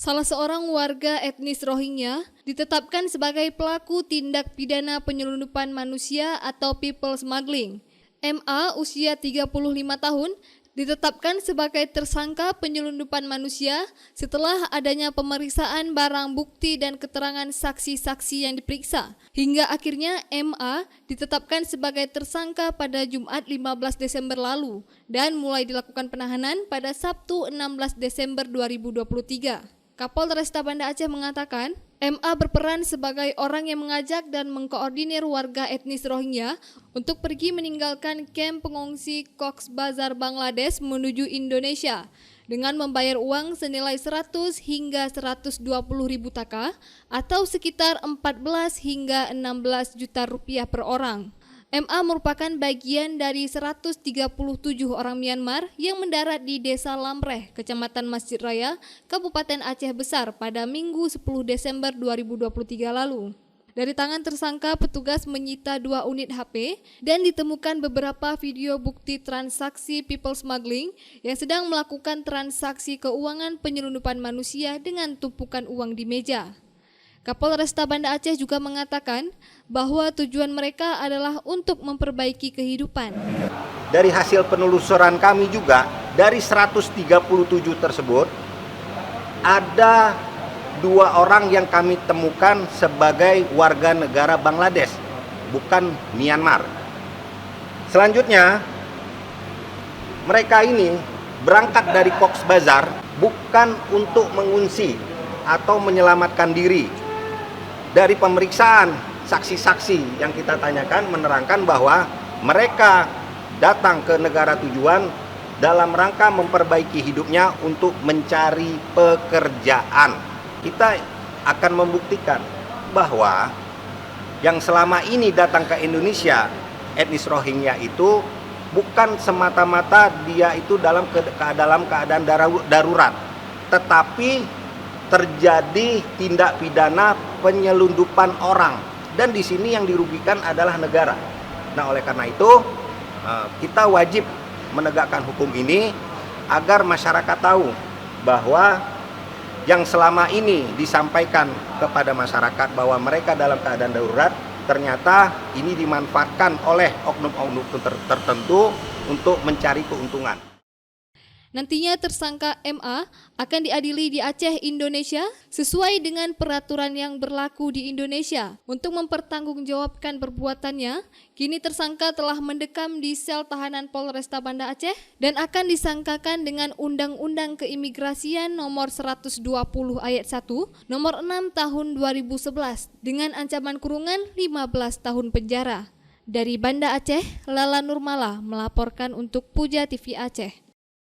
Salah seorang warga etnis Rohingya ditetapkan sebagai pelaku tindak pidana penyelundupan manusia atau people smuggling. MA usia 35 tahun ditetapkan sebagai tersangka penyelundupan manusia setelah adanya pemeriksaan barang bukti dan keterangan saksi-saksi yang diperiksa. Hingga akhirnya MA ditetapkan sebagai tersangka pada Jumat 15 Desember lalu dan mulai dilakukan penahanan pada Sabtu 16 Desember 2023. Kapolresta Banda Aceh mengatakan, MA berperan sebagai orang yang mengajak dan mengkoordinir warga etnis Rohingya untuk pergi meninggalkan kamp pengungsi Cox's Bazar Bangladesh menuju Indonesia dengan membayar uang senilai 100 hingga 120 ribu taka atau sekitar 14 hingga 16 juta rupiah per orang. MA merupakan bagian dari 137 orang Myanmar yang mendarat di Desa Lamreh, Kecamatan Masjid Raya, Kabupaten Aceh Besar pada Minggu 10 Desember 2023 lalu. Dari tangan tersangka, petugas menyita 2 unit HP dan ditemukan beberapa video bukti transaksi people smuggling yang sedang melakukan transaksi keuangan penyelundupan manusia dengan tumpukan uang di meja. Kapolresta Banda Aceh juga mengatakan bahwa tujuan mereka adalah untuk memperbaiki kehidupan. Dari hasil penelusuran kami juga, dari 137 tersebut, ada 2 orang yang kami temukan sebagai warga negara Bangladesh, bukan Myanmar. Selanjutnya, mereka ini berangkat dari Cox's Bazar bukan untuk mengungsi atau menyelamatkan diri. Dari pemeriksaan saksi-saksi yang kita tanyakan menerangkan bahwa mereka datang ke negara tujuan dalam rangka memperbaiki hidupnya untuk mencari pekerjaan. Kita akan membuktikan bahwa yang selama ini datang ke Indonesia, etnis Rohingya itu bukan semata-mata dia itu dalam keadaan darurat, tetapi terjadi tindak pidana penyelundupan orang, dan di sini yang dirugikan adalah negara. Nah, oleh karena itu kita wajib menegakkan hukum ini agar masyarakat tahu bahwa yang selama ini disampaikan kepada masyarakat bahwa mereka dalam keadaan darurat, ternyata ini dimanfaatkan oleh oknum-oknum tertentu untuk mencari keuntungan. Nantinya tersangka MA akan diadili di Aceh, Indonesia sesuai dengan peraturan yang berlaku di Indonesia. Untuk mempertanggungjawabkan perbuatannya, kini tersangka telah mendekam di sel tahanan Polresta Banda Aceh dan akan disangkakan dengan Undang-Undang Keimigrasian nomor 120 ayat 1, nomor 6 tahun 2011 dengan ancaman kurungan 15 tahun penjara. Dari Banda Aceh, Lala Nurmala melaporkan untuk Puja TV Aceh.